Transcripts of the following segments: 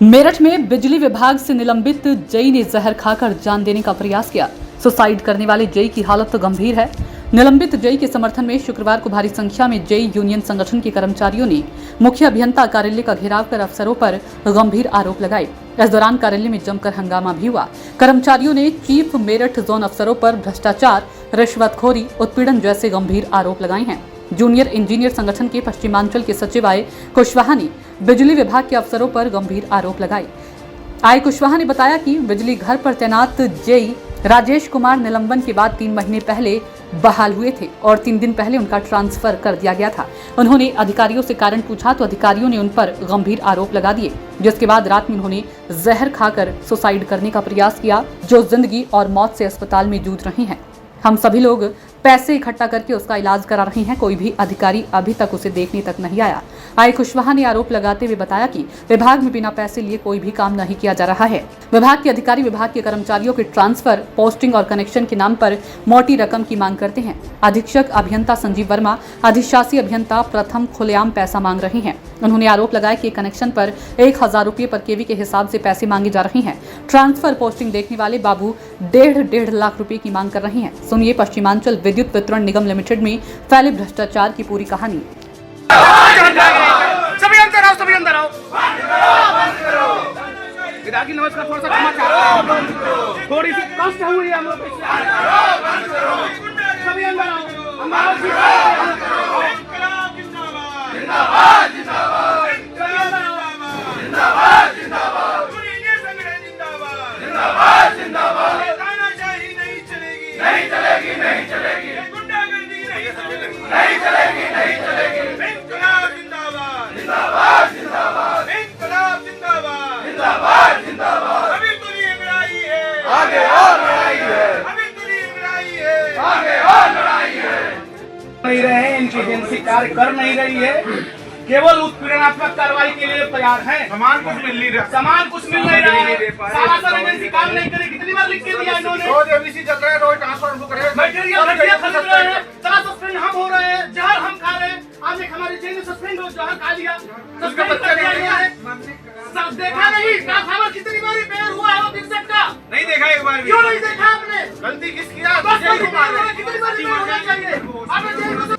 मेरठ में बिजली विभाग से निलंबित जेई ने जहर खाकर जान देने का प्रयास किया। सुसाइड करने वाले जेई की हालत तो गंभीर है। निलंबित जेई के समर्थन में शुक्रवार को भारी संख्या में जेई यूनियन संगठन के कर्मचारियों ने मुख्य अभियंता कार्यालय का घेराव कर अफसरों पर गंभीर आरोप लगाए। इस दौरान कार्यालय में जमकर हंगामा भी हुआ। कर्मचारियों ने चीफ मेरठ जोन अफसरों पर भ्रष्टाचार, रिश्वतखोरी, उत्पीड़न जैसे गंभीर आरोप लगाए हैं। जूनियर इंजीनियर संगठन के पश्चिमांचल के सचिव आय कुशवाहा ने बिजली विभाग के अफसरों पर गंभीर आरोप लगाए। आय कुशवाहा ने बताया कि बिजली घर पर तैनात जेई राजेश कुमार निलंबन के बाद 3 महीने पहले बहाल हुए थे और 3 दिन पहले उनका ट्रांसफर कर दिया गया था। उन्होंने अधिकारियों से कारण पूछा तो अधिकारियों ने उन पर गंभीर आरोप लगा दिए, जिसके बाद रात में उन्होंने जहर खाकर सुसाइड करने का प्रयास किया। जो जिंदगी और मौत से अस्पताल में जूझ रही हैं। हम सभी लोग पैसे इकट्ठा करके उसका इलाज करा रहे हैं, कोई भी अधिकारी अभी तक उसे देखने तक नहीं आया। आय कुशवाहा ने आरोप लगाते हुए बताया कि विभाग में बिना पैसे लिए कोई भी काम नहीं किया जा रहा है। विभाग के अधिकारी विभाग के कर्मचारियों के ट्रांसफर, पोस्टिंग और कनेक्शन के नाम पर मोटी रकम की मांग करते हैं। अधीक्षक अभियंता संजीव वर्मा, अधिशासी अभियंता प्रथम खुलेआम पैसा मांग रहे हैं। उन्होंने आरोप लगाया कि कनेक्शन पर 1000 रुपये पर केवी के हिसाब से पैसे मांगे जा रहे हैं। ट्रांसफर, पोस्टिंग देखने वाले बाबू 1.5 लाख रुपए की मांग कर रहे हैं। सुनिए पश्चिमांचल विद्युत वितरण निगम लिमिटेड में फैले भ्रष्टाचार की पूरी कहानी। सभी अंदर आओ, सभी अंदर आओ। विधायक नमस्कार, थोड़ा सा क्षमा चाहता, थोड़ी सी कष्ट हुई है हम लोग। सभी अंदर आओ, जिंदाबाद जिंदाबाद जिंदाबाद जिंदाबाद जिंदाबाद जिंदाबाद। तानाशाही नहीं चलेगी, नहीं चलेगी, नहीं चलेगी। गुंडागर्दी नहीं चलेगी, नहीं चलेगी, नहीं चलेगी। इंकलाब जिंदाबाद, जिंदाबाद जिंदाबाद। इंकलाब जिंदाबाद, जिंदाबाद जिंदाबाद। अभी तो ये लड़ाई है, आगे और लड़ाई है। अभी तो ये लड़ाई है, आगे और लड़ाई है। नहीं रहे, इनकी एजेंसी कार्य कर नहीं रही है, केवल उत्पीड़नात्मक कार्रवाई के लिए तैयार है। सामान कुछ मिल नहीं रहा, सामान कुछ मिल नहीं रहा है। सारा सर एजेंसी काम नहीं करे, कितनी बार लिख के दिया इन्होंने। रोज एबीसी चल रहा है, रोज ट्रांसफर कर रहे हैं, मटेरियल खरीद रहे हैं, सारा सस्पेंड हम हो रहे हैं, जहर हम खा रहे हैं। आज एक हमारे जेल में सस्पेंड हो, जहर खा लिया, सस्पेंड कर दिया गया है। सब देखा नहीं, ट्रांसफार्मर कितनी बार रिपेयर हुआ है, वो दिन तक का नहीं देखा। एक बार क्यों नहीं देखा आपने? गलती किसकी है? कितनी बार रिपेयर होना चाहिए? आपने जेल को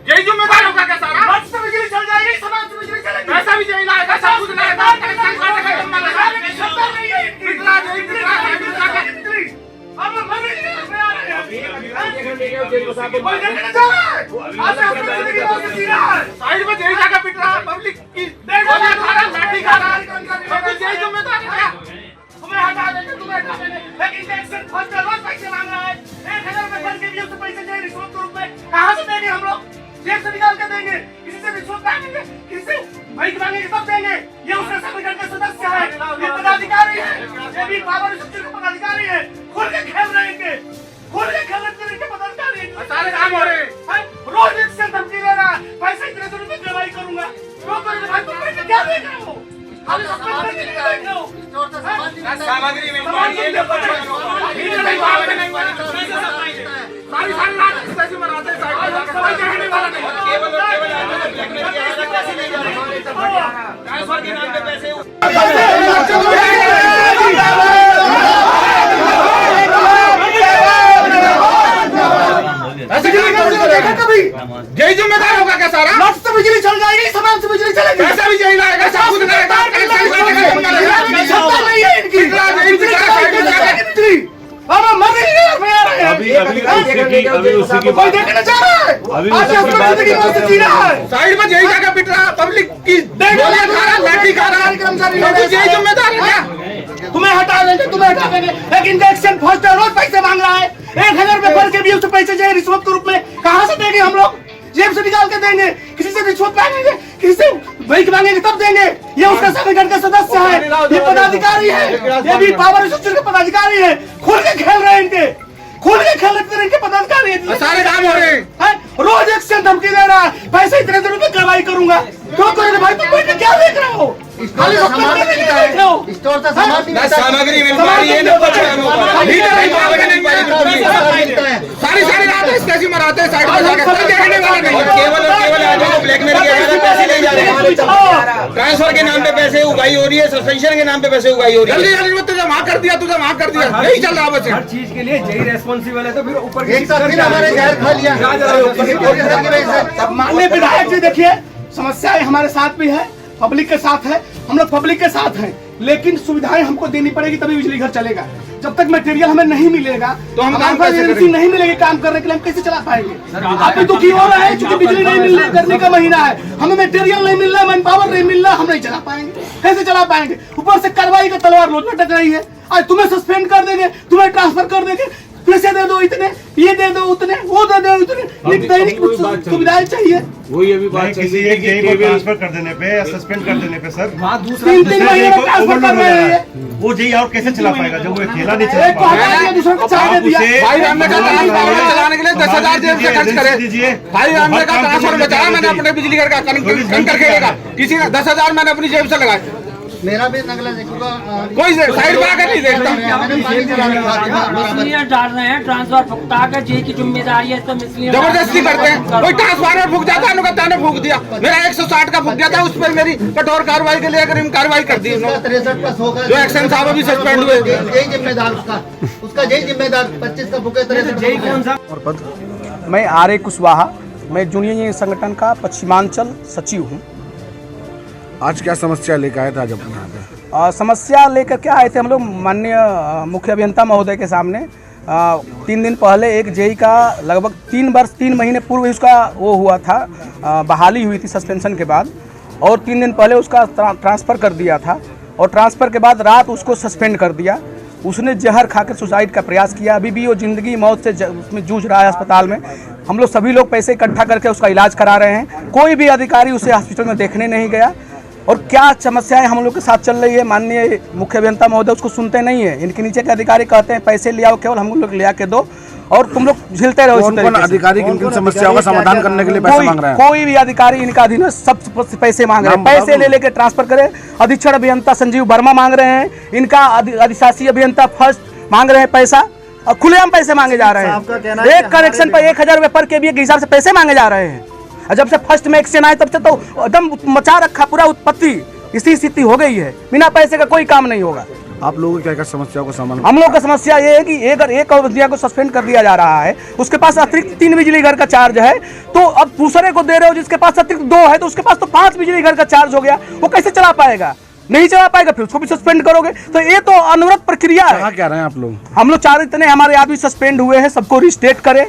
यही जिम्मेदार होगा क्या सारा? बस से बिजली चल जाएगी, समाज से बिजली चलेगी। पैसा भी चाहिए, पैसा कुछ नहीं है। अब मर रही है, मैं आ रहे हैं। साइड में जेल जाकर पिट रहा है, पब्लिक की लाठी खा रहा है। यही जिम्मेदार है। तुम्हें हटा देंगे, तुम्हें हटा देंगे। लेकिन इलेक्शन फर्स्ट रोज पैसे मांग रहा है। 1000 रुपए बन के भी उससे पैसे चाहिए रिश्वत के रूप में। कहाँ से देंगे हम लोग? जेल से निकाल के देंगे, किसी से रिश्वत मांगेंगे, किसी से भीख मांगेंगे, सब देंगे। ये उसका संगठन का सदस्य है, ये पदाधिकारी है, ये भी पावर स्ट्रक्चर का पदाधिकारी है। खुल के खेल रहे हैं, खुल के खेल रहे हैं पदाधिकारी। सारे काम हो रहे हैं, रोज एक से धमकी दे रहा है, पैसे इतने से रुपए जमा करूंगा। क्यों करेंगे भाई? तुम पैसे क्या देख रहे हो? खाली सस्पेंड करके नहीं देख रहे हो। सामग्री में सारी रात पैसे बनाते हैं, कोई देखने वाला नहीं। केवल पैसे नहीं जा रहे, ट्रांसफर के नाम पे पैसे। यही जिम्मेदार होगा क्या सारा? रात से बिजली चल जाएगी, सामान से बिजली चलेगी, पैसा भी यही लाएगा, सब कुछ लाएगा। साइड में यही जगह पिट रहा है, पब्लिक की लाठी खा रहा है। यही जिम्मेदार है क्या? तुम्हें हटा देंगे, तुम्हें हटा देंगे। लेकिन इलेक्शन फर्स्ट रोज पैसे मांग रहा है, 1000 रुपए भर के भी उससे पैसे चाहिए रिश्वत के रूप में। कहाँ से देंगे हम लोग? जेब से निकाल के देंगे, किसी से रिश्वत मांगेंगे, किसी से भीख मांगेंगे, तब देंगे। ये उसका संगठन का सदस्य है, ये पदाधिकारी है, ये भी पावर स्ट्रक्चर के पदाधिकारी है। खुल के खेल रहे हैं, इनके खुल के खेल रहे हैं, इनके पदाधिकारी है। सारे काम हो रहे हैं, रोज एक से धमकी दे रहा है, पैसे इतने रुपए कार्रवाई करूंगा। क्यों करेंगे भाई? तुम बैठ के क्या देख रहे हो? खाली सामान मिलता है, स्टोर से सामान नहीं मिलता है। सामग्री मिल पा रही है ना, सारी रात कैसी मराते हैं साइड में जाकर, कोई देखने वाला नहीं है। केवल और केवल आदमी को ब्लैकमेल किया जा रहा है, पैसे ले जा रहे हैं। ट्रांसफर के नाम पे पैसे उगाई हो रही है, सस्पेंशन के नाम पे पैसे उगाई हो रही है। जल्दी जल्दी तुझे वहाँ कर दिया, नहीं चल रहा बस। हर चीज के लिए जेई रेस्पॉन्सिबल है, तो फिर ऊपर एक साथ फिर हमारे जहर खा लिया। माननीय विधायक जी, देखिए समस्याएं हमारे साथ भी है, पब्लिक के साथ है, हम लोग पब्लिक के साथ हैं, लेकिन सुविधाएं हमको देनी पड़ेगी तभी बिजली घर चलेगा। जब तक मटेरियल हमें नहीं मिलेगा तो हम हमारे पास एजेंसी नहीं मिलेगी काम करने के लिए, हम कैसे चला पाएंगे? आप भी दुखी हो रहे हैं क्योंकि बिजली नहीं मिल रही, गर्मी का महीना है, हमें मटेरियल नहीं मिल रहा, मैन पावर नहीं मिल रहा, हम नहीं चला पाएंगे। कैसे चला पाएंगे? ऊपर से कार्रवाई का तलवार रोज लटक रही है। आज तुम्हें सस्पेंड कर देंगे, तुम्हें ट्रांसफर कर देंगे, पैसे दे दो इतने, ये दे दो उतने, वो दे दो उतने, दैनिक सुविधाएं चाहिए। वही अभी बात किसी एक जेई को ट्रांसफर कर देने पे या सस्पेंड कर देने पे सर, 3 महीने में ट्रांसफर कर रहे हैं। वो जेई और कैसे चला पाएगा जब वो अकेला नहीं चला एक को हटा दिया, दूसरे को चाय दे दिया। भाई हमने कहा ट्रांसफार्मर चलाने के लिए 10,000 जेब से खर्च करे। भाई हमने कहा ट्रांसफार्मर बचाया, मैंने अपने बिजली घर का कंकर खेलेगा, किसी ने 10,000 मैंने अपनी जेब से लगाए। मेरा भी नगला देखूंगा, कोई साइड में आकर नहीं देखता। मछलियाँ डाल रहे हैं, ट्रांसफर फुकता कर जेई की जिम्मेदारी है, सब मछलियाँ जबरदस्ती करते हैं। कोई ट्रांसफार्मर फूक जाता है, उनका ताने फूक दिया, मेरा 160 का फूक गया था, उस पर मेरी कठोर कार्रवाई के लिए अगर कार्रवाई कर दी उन्होंने। 63 प्लस होगा जो एक्शन साहब अभी सस्पेंड हुए, यही जिम्मेदार उसका यही जिम्मेदार 25 का फूके 63 कौन सा? मैं आर ए कुशवाहा, मैं जूनियर इंजीनियर संगठन का पश्चिमांचल सचिव हूँ। आज क्या समस्या लेकर आए थे आज अपने यहाँ पे? समस्या लेकर क्या आए थे हम लोग माननीय मुख्य अभियंता महोदय के सामने। 3 दिन पहले एक जेई का लगभग 3 महीने पूर्व उसका वो हुआ था, बहाली हुई थी सस्पेंशन के बाद, और 3 दिन पहले उसका ट्रांसफ़र कर दिया था, और ट्रांसफ़र के बाद रात उसको सस्पेंड कर दिया। उसने जहर खाकर सुसाइड का प्रयास किया। अभी भी वो ज़िंदगी मौत से उसमें जूझ रहा है अस्पताल में। हम लोग सभी लोग पैसे इकट्ठा करके उसका इलाज करा रहे हैं, कोई भी अधिकारी उसे हॉस्पिटल में देखने नहीं गया। और क्या समस्याएं हम लोग के साथ चल रही है, माननीय मुख्य अभियंता महोदय उसको सुनते नहीं है। इनके नीचे के अधिकारी कहते हैं पैसे ले आओ, केवल हम लोग ले आके दो और तुम लोग झेलते रहो। कौन अधिकारी किन किन समस्याओं का समाधान करने के लिए पैसे मांग रहे हैं? कोई भी अधिकारी इनका अधीनस्थ सब पैसे मांग रहे हैं, पैसे ले लेके ट्रांसफर करे। अधीक्षण अभियंता संजीव वर्मा मांग रहे हैं, इनका अधिशासी अभियंता फर्स्ट मांग रहे हैं पैसा, और खुलेआम पैसे मांगे जा रहे हैं। एक कनेक्शन पर 1,000 रुपये पर केवीए के हिसाब से पैसे मांगे जा रहे हैं। जब से फर्स्ट में एक्शन आए तब से तो एकदम मचा रखा पूरा उत्पत्ति, इसी स्थिति हो गई है। बिना पैसे का कोई काम नहीं होगा। आप लोगों की क्या समस्याओं का समाधान? हम लोग का समस्या ये है कि अगर एक अवधिया को सस्पेंड कर दिया जा रहा है, उसके पास अतिरिक्त 3 बिजली घर का चार्ज है, तो अब दूसरे को दे रहे हो जिसके पास अतिरिक्त 2 है, तो उसके पास तो 5 बिजली घर का चार्ज हो गया, वो कैसे चला पाएगा? नहीं चला पाएगा, फिर उसको भी सस्पेंड करोगे, तो ये तो अनवरत प्रक्रिया है। क्या रहे हैं आप लोग? हम लोग चाह रहे थे हमारे आदमी सस्पेंड हुए हैं, सबको रिस्टेट करें।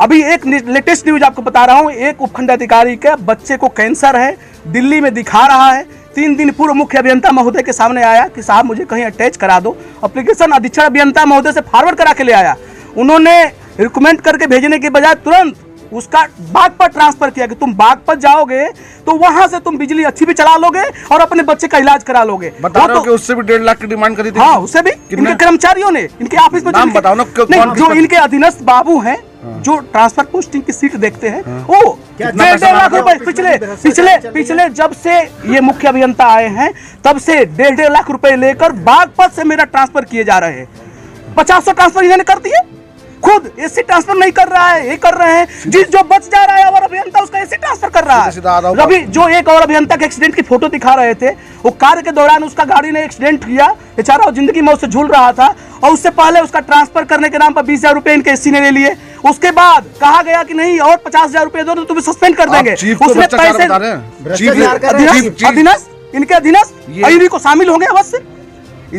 अभी एक लेटेस्ट न्यूज आपको बता रहा हूँ, एक उपखंड अधिकारी के बच्चे को कैंसर है, दिल्ली में दिखा रहा है। 3 दिन पूर्व मुख्य अभियंता महोदय के सामने आया कि साहब मुझे कहीं अटैच करा दो, एप्लीकेशन अधीक्षण अभियंता महोदय से फॉरवर्ड करा के ले आया। उन्होंने रिकमेंड करके भेजने के बजाय तुरंत उसका बागपत ट्रांसफर किया कि तुम बागपत जाओगे तो वहां से तुम बिजली अच्छी भी चला लोगे और अपने बच्चे का इलाज करा लोगे। बता रहे हो कि उससे भी 1.5 लाख की डिमांड करी थी। हाँ, उससे भी इनके कर्मचारियों ने, इनके ऑफिस में नाम बताओ ना, जो इनके अधीनस्थ बाबू हैं, जो ट्रांसफर पोस्टिंग की सीट देखते हैं, वो 1.5 लाख रुपए पिछले जब से ये मुख्य अभियंता आए हैं तब से 1.5 लाख रुपए लेकर बागपत से मेरा ट्रांसफर किए जा रहे हैं। 50 ट्रांसफर इन्होंने कर दिए, खुद एसी ट्रांसफर नहीं कर रहा है, ये कर रहे हैं। जिस जो बच जा रहा है और अभियंता उसका एसी ट्रांसफर कर रहा है। रवि जो एक और अभियंता के एक्सीडेंट की फोटो दिखा रहे थे, वो कार्य के दौरान उसका गाड़ी ने एक्सीडेंट किया, बेचारा जिंदगी मौत से झूल रहा था, और उससे पहले उसका ट्रांसफर करने के नाम पर 20,000 रुपए इनके एसी ने ले लिए। उसके बाद कहा गया कि नहीं और 50,000 रुपए दो तो तुम्हें सस्पेंड कर देंगे। उसने पैसे अधीनस्थ, इनके अधीनस्थ इन्हीं को शामिल होंगे अवश्य,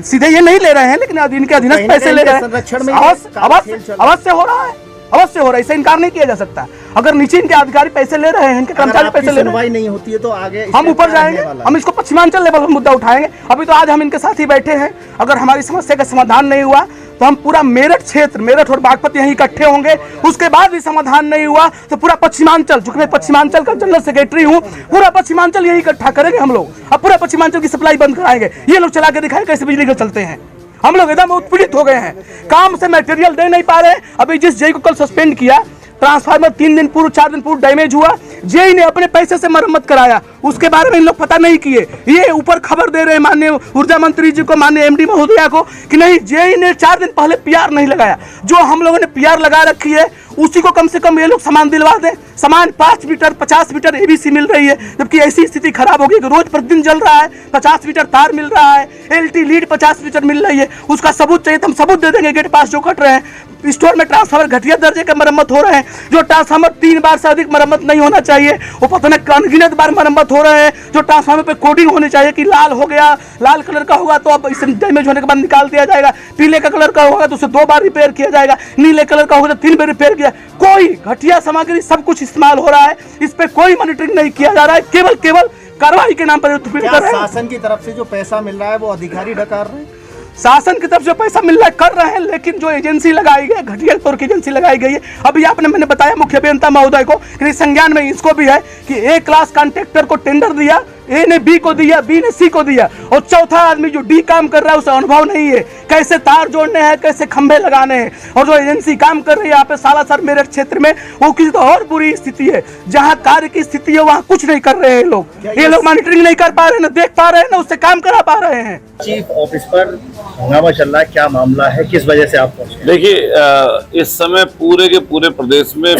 सीधे ये नहीं ले रहे हैं, लेकिन इनके अधीनस्थ पैसे ले रहे हैं। अवश्य हो रहा है, अवश्य हो रहा है, इससे इनकार नहीं किया जा सकता। अगर नीचे इनके अधिकारी पैसे ले रहे हैं, इनके कर्मचारी पैसे ले रहे हैं, नहीं होती है तो आगे हम ऊपर जाएंगे, हम इसको पश्चिमांचल लेवल पर मुद्दा उठाएंगे। अभी तो आज हम इनके साथ ही बैठे हैं, अगर हमारी समस्या का समाधान नहीं हुआ तो हम पूरा मेरठ क्षेत्र, मेरठ और बागपत यहीं इकट्ठे होंगे। उसके बाद भी समाधान नहीं हुआ तो पूरा पश्चिमांचल, चूंकि मैं पश्चिमांचल का जनरल सेक्रेटरी हूँ, पूरा पश्चिमांचल यहीं इकट्ठा करेंगे हम लोग। अब पूरा पश्चिमांचल की सप्लाई बंद कराएंगे, ये लोग चला के दिखाए कैसे बिजली घर चलते हैं। हम लोग एकदम उत्पीड़ित हो गए हैं, काम से मटेरियल दे नहीं पा रहे। अभी जिस जेई को कल सस्पेंड किया, ट्रांसफार्मर 3 दिन पूर्व 4 दिन पूर्व डैमेज हुआ, जेई ने अपने पैसे से मरम्मत कराया, उसके बारे में इन लोग पता नहीं किए। ये ऊपर खबर दे रहे हैं माननीय ऊर्जा मंत्री जी को, माननीय एमडी महोदया को कि नहीं, जेई ने 4 दिन पहले पीआर नहीं लगाया। जो हम लोगों ने पीआर लगा रखी है उसी को कम से कम ये लोग सामान दिलवा दें। सामान 5 मीटर 50 मीटर एबीसी मिल रही है, जबकि ऐसी स्थिति खराब होगी कि रोज प्रतिदिन जल रहा है, 50 मीटर तार मिल रहा है, एलटी लीड 50 मीटर मिल रही है। उसका सबूत चाहिए तो हम सबूत दे देंगे। गेट पास जो कट रहे हैं, स्टोर में ट्रांसफार्मर घटिया दर्जे के मरम्मत हो रहे हैं, जो ट्रांसफार्मर 3 बार से अधिक मरम्मत नहीं होना चाहिए, वो पता नहीं अनगिनत बार मरम्मत हो रहे हैं। जो ट्रांसफार्मर पे कोडिंग होनी चाहिए कि लाल हो गया, लाल कलर का होगा तो अब इसे डैमेज होने के बाद निकाल दिया जाएगा, पीले का कलर का होगा तो उसे 2 बार रिपेयर किया जाएगा, नीले कलर का होगा तो 3 बार रिपेयर किया। कोई घटिया सामग्री सब कुछ इस्तेमाल हो रहा है, इस पे कोई मॉनिटरिंग नहीं किया जा रहा है, केवल कार्रवाई के नाम पर क्या शासन की तरफ से जो पैसा मिल रहा है वो अधिकारी डकार रहे हैं? शासन की तरफ से पैसा मिल रहा है, कर रहे हैं, लेकिन जो एजेंसी लगाई गई है, घटिया तौर की एजेंसी लगाई गई है। अभी मैंने बताया मुख्य अभियंता महोदय को कि संज्ञान में इसको भी है कि ए क्लास कॉन्ट्रैक्टर को टेंडर दिया, ए ने बी को दिया, बी ने सी को दिया, और चौथा आदमी जो डी काम कर रहा है उसे अनुभव नहीं है कैसे तार जोड़ने हैं, कैसे खंभे लगाने हैं। और जो एजेंसी काम कर रही है यहाँ पे सालासर मेरठ क्षेत्र में, वो किसी तो और बुरी स्थिति है। जहाँ कार्य की स्थिति है वहाँ कुछ नहीं कर रहे हैं लोग। ये लोग मॉनिटरिंग नहीं कर पा रहे, ना देख पा रहे हैं, ना उससे काम करा पा रहे हैं। चीफ ऑफिस पर हंगामा चल रहा है, क्या मामला है, किस वजह से आप पहुंचे? देखिए, इस समय पूरे के पूरे प्रदेश में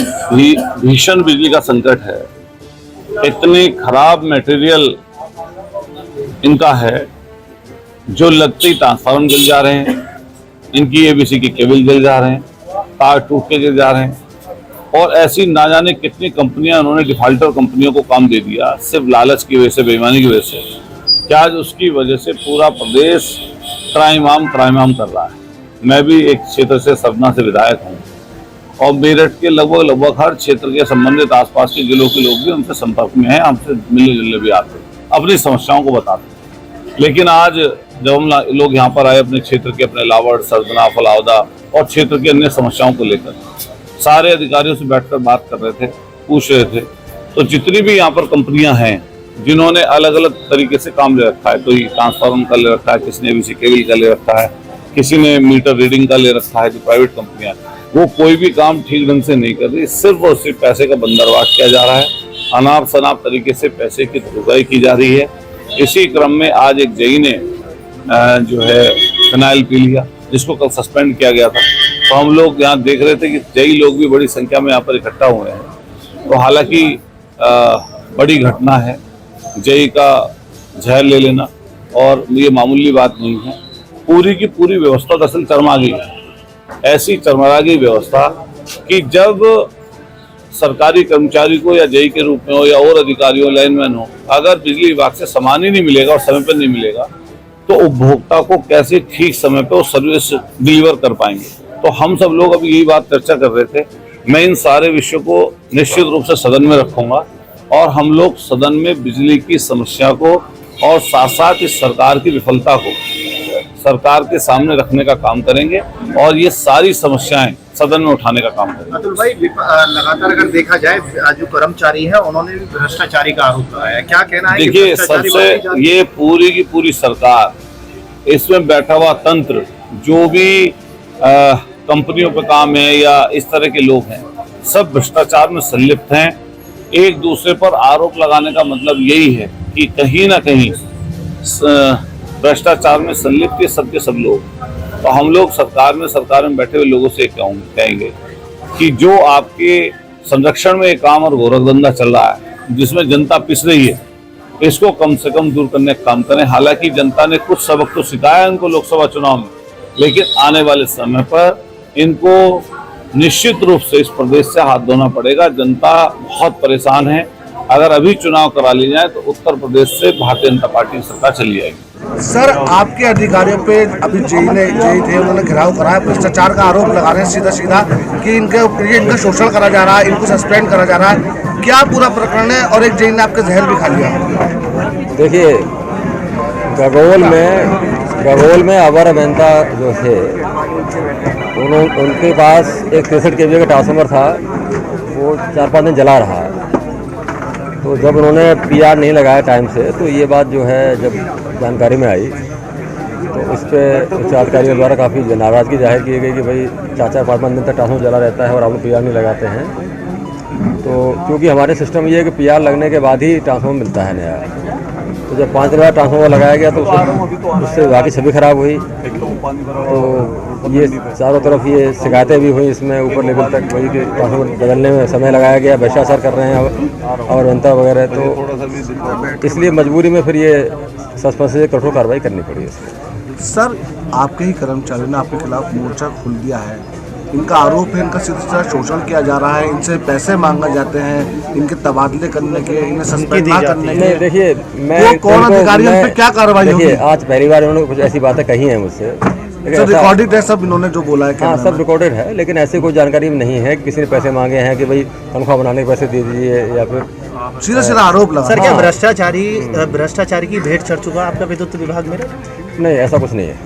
भीषण बिजली का संकट है। इतनी खराब मटेरियल इनका है, जो लगते ही ट्रांसफार्मर जल जा रहे हैं, इनकी एबीसी के केबल जल जा रहे हैं, तार टूट के गिर जा रहे हैं, और ऐसी ना जाने कितनी कंपनियां उन्होंने डिफाल्टर कंपनियों को काम दे दिया सिर्फ लालच की वजह से, बेईमानी की वजह से, क्या आज उसकी वजह से पूरा प्रदेश त्राहिमाम कर रहा है। मैं भी एक क्षेत्र से सतना से विधायक हूँ, और मेरठ के लगभग हर क्षेत्र के संबंधित आसपास के जिलों के लोग भी हमसे संपर्क में हैं, हमसे मिलने जुलने भी आते हैं, अपनी समस्याओं को बताते हैं। लेकिन आज जब हम लोग यहाँ पर आए अपने क्षेत्र के, अपने लावड़, सरदना, फलावदा और क्षेत्र की अन्य समस्याओं को लेकर, सारे अधिकारियों से बैठकर बात कर रहे थे, पूछ रहे थे, तो जितनी भी यहाँ पर कंपनियां हैं जिन्होंने अलग अलग तरीके से काम ले रखा है, कोई ट्रांसफार्मर का ले रखा है, किसी ने एबीसी केबल का ले रखा है, किसी ने मीटर रीडिंग का ले रखा है, जो प्राइवेट कंपनियां, वो कोई भी काम ठीक ढंग से नहीं कर रही। सिर्फ और सिर्फ पैसे का बंदरवाट किया जा रहा है, अनाप शनाप तरीके से पैसे की धुलाई की जा रही है। इसी क्रम में आज एक जेई ने जो है फिनाइल पी लिया, जिसको कल सस्पेंड किया गया था। तो हम लोग यहाँ देख रहे थे कि जेई लोग भी बड़ी संख्या में यहाँ पर इकट्ठा हुए हैं। तो हालांकि बड़ी घटना है, जेई का जहर ले लेना, और ये मामूली बात नहीं है। पूरी की पूरी व्यवस्था दरअसल चरमरा गई है, ऐसी चरमरा गई व्यवस्था कि जब सरकारी कर्मचारी को या जेई के रूप में हो या और अधिकारियों लाइनमैन हो, अगर बिजली विभाग से सामान ही नहीं मिलेगा और समय पर नहीं मिलेगा, तो उपभोक्ता को कैसे ठीक समय पर वो सर्विस डिलीवर कर पाएंगे। तो हम सब लोग अभी यही बात चर्चा कर रहे थे। मैं इन सारे विषयों को निश्चित रूप से सदन में रखूंगा, और हम लोग सदन में बिजली की समस्या को और साथ साथ इस सरकार की विफलता को सरकार के सामने रखने का काम करेंगे, और ये सारी समस्याएं सदन में उठाने का काम करेंगे। अतुल भाई, लगातार अगर देखा जाए जो कर्मचारी है उन्होंने भी भ्रष्टाचारी का आरोप लगाया, क्या कहना है? देखिए, सबसे ये पूरी की पूरी सरकार, इसमें बैठा हुआ तंत्र, जो भी कंपनियों पे काम है या इस तरह के लोग हैं, सब भ्रष्टाचार में संलिप्त हैं। एक दूसरे पर आरोप लगाने का मतलब यही है कि कहीं ना कहीं भ्रष्टाचार में संलिप्त ये सब के सब लोग। तो हम लोग सरकार में बैठे हुए लोगों से कहेंगे कि जो आपके संरक्षण में एक काम और गोरखधंधा चल रहा है, जिसमें जनता पिस रही है, इसको कम से कम दूर करने का काम करें। हालांकि जनता ने कुछ सबक तो सिखाया इनको लोकसभा चुनाव में, लेकिन आने वाले समय पर इनको निश्चित रूप से इस प्रदेश से हाथ धोना पड़ेगा। जनता बहुत परेशान है। अगर अभी चुनाव करा लिए जाए तो उत्तर प्रदेश से भारतीय जनता पार्टी की सरकार चली जाएगी। सर, आपके अधिकारियों पे अभी जेई थे, उन्होंने घेराव कराया, भ्रष्टाचार का आरोप लगा रहे हैं सीधा कि इनका शोषण करा जा रहा है, इनको सस्पेंड करा जा रहा है। क्या पूरा प्रकरण है? और एक जेई ने आपका जहर भी खा लिया। देखिए, गगोल में अवर अभियंता जो थे, उनके पास एक 63 kVA का ट्रांसफार्मर था, वो 4-5 दिन जला रहा है। तो जब उन्होंने पीआर नहीं लगाया टाइम से, तो ये बात जो है जब जानकारी में आई, तो इस पर उच्च अधिकारियों द्वारा काफ़ी नाराज़गी जाहिर की गई कि भाई 4-5 दिन तक ट्रांसफार्मर जला रहता है और आप लोग पीआर नहीं लगाते हैं। तो क्योंकि हमारे सिस्टम ये है कि पीआर लगने के बाद ही ट्रांसफार्मर मिलता है नया। तो जब 5 दिन बाद ट्रांसफार्मर लगाया गया तो उससे विभाग की छवि खराब हुई। तो ये चारों तरफ ये शिकायतें भी हुई, इसमें ऊपर लेवल तक वही कि ट्रांसफार्मर बदलने में समय लगाया गया, भ्रष्टाचार कर रहे हैं और जनता वगैरह। तो इसलिए मजबूरी में फिर ये सस्पेंस से कठोर कार्रवाई करनी पड़ी इसमें। सर, आपके ही कर्मचारियों ने आपके खिलाफ मोर्चा खोल दिया है। इनका आरोप है इनका सिलसिला शोषण किया जा रहा है, इनसे पैसे मांगे जाते हैं, इनके तबादले करने के, इन्हें सस्पेंड ना करने के। देखिए, मैं वो कौन अधिकारी उन पे क्या कार्रवाई होगी? आज पहली बार उन्होंने कुछ ऐसी बातें कही हैं मुझसे। रिकॉर्डेड है सब, इन्होंने जो बोला है। हाँ, सब रिकॉर्डेड है, लेकिन ऐसे कोई जानकारी नहीं है कि किसी ने पैसे मांगे हैं कि भाई तनख्वाह बनाने के पैसे दे दीजिए या फिर सीधा सीधा आरोप लगा। सर, क्या भ्रष्टाचारी की भेंट चढ़ चुका आपका विद्युत विभाग में? नहीं, ऐसा कुछ नहीं है,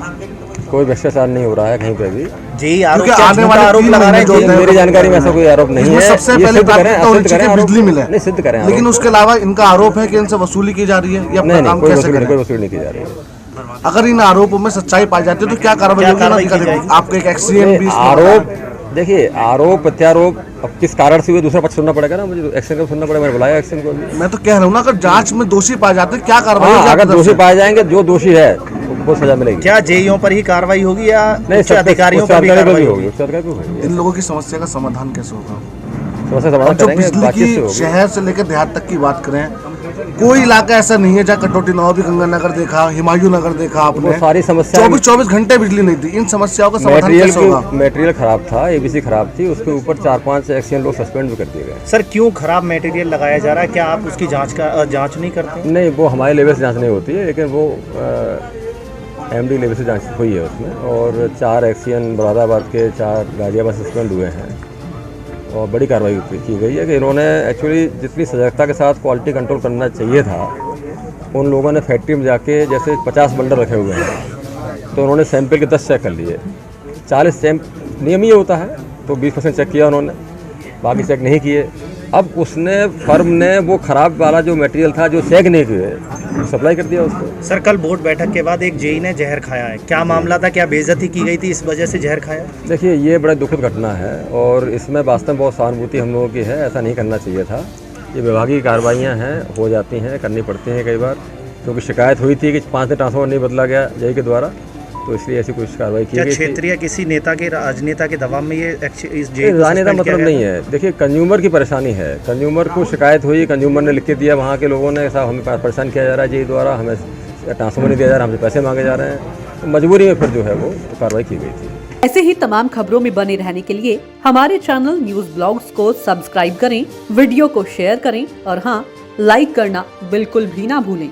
कोई भ्रष्टाचार नहीं हो रहा है कहीं पे भी। क्योंकि आने वाले आरोप लगा रहे हैं, मेरी जानकारी में ऐसा कोई आरोप नहीं है। सबसे पहले बिजली मिले, नहीं सिद्ध करें, लेकिन उसके अलावा इनका आरोप है कि इनसे वसूली की जा रही है या नहीं, कोई वसूली नहीं की जा रही है। अगर इन आरोपों में सच्चाई पाई जाती है तो क्या कार्रवाई होगी? आपका एक एक्सीडेंट भी आरोप, देखिए आरोप प्रत्यारोप अब किस कारण से हुए दूसरा पक्ष सुनना पड़ेगा ना, मुझे एक्शन को सुनना पड़ेगा। मैंने बुलाया एक्शन को। मैं तो कह रहा हूँ ना, अगर जांच में दोषी पाए जाते क्या कार्रवाई होगी? अगर दोषी पाए जाएंगे, जो दोषी है वो सजा मिलेगी। क्या जेईओ पर ही कार्रवाई होगी या नहीं, अधिकारियों पर भी कार्रवाई होगी? इन लोगों की समस्या का समाधान कैसे होगा? समस्या समाधान जो करेंगे, बिजली की शहर से लेकर देहात तक की बात करें, कोई इलाका ऐसा नहीं है जहाँ कटौती ना हो। भी गंगानगर देखा, हिमायू नगर देखा आपने, सारी समस्या 24 घंटे बिजली नहीं थी। इन समस्याओं का समाधान कैसे होगा? मटेरियल खराब था, एबीसी खराब थी, उसके ऊपर 4-5 एक्सीडेंट लोग सस्पेंड भी कर दिए गए। सर, क्यों खराब मटेरियल लगाया जा रहा है? क्या आप उसकी जांच नहीं करते? नहीं, वो हमारे लेवल से जांच नहीं होती है, लेकिन वो एमडी लेवल से जांच हुई है उसमें। और 4 एक्सीडेंट मुरादाबाद के 4 गाजियाबाद सस्पेंड हुए हैं और बड़ी कार्रवाई की गई है कि इन्होंने एक्चुअली जितनी सजगता के साथ क्वालिटी कंट्रोल करना चाहिए था, उन लोगों ने फैक्ट्री में जाके जैसे 50 बंडल रखे हुए हैं तो उन्होंने सैंपल के 10 चेक कर लिए। 40 सैंपल नियम ये होता है, तो 20% चेक किया उन्होंने, बाकी चेक नहीं किए। अब उसने फर्म ने वो खराब वाला जो मटेरियल था जो चेक नहीं किए सप्लाई कर दिया उसको। सर, कल बोर्ड बैठक के बाद एक जेई ने जहर खाया है, क्या मामला था? क्या बेइज्जती की गई थी इस वजह से जहर खाया? देखिए, ये बड़ा दुखद घटना है और इसमें वास्तव में बहुत सहानुभूति हम लोगों की है। ऐसा नहीं करना चाहिए था। ये विभागीय कार्रवाइयाँ हैं, हो जाती हैं, करनी पड़ती हैं कई बार, क्योंकि शिकायत हुई थी कि 5 दिन ट्रांसफार्मर नहीं बदला गया जेई के द्वारा, तो इसलिए ऐसी कुछ कार्रवाई की गई। क्षेत्रीय किसी नेता के, राजनेता के दबाव में ये इस राजनेता मतलब नहीं है। देखिए, कंज्यूमर की परेशानी है, कंज्यूमर को शिकायत हुई, कंज्यूमर ने लिख के दिया वहाँ के लोगों ने, साहब हमें परेशान किया जा रहा है जेई द्वारा, हमें ट्रांसफार्मर नहीं दिया जा रहा, हमसे पैसे मांगे जा रहे हैं, तो मजबूरी में फिर जो है वो कार्रवाई की गई थी। ऐसे ही तमाम खबरों में बने रहने के लिए हमारे चैनल न्यूज ब्लॉग्स को सब्सक्राइब करें, वीडियो को शेयर करें और हाँ, लाइक करना बिल्कुल भी ना भूलें।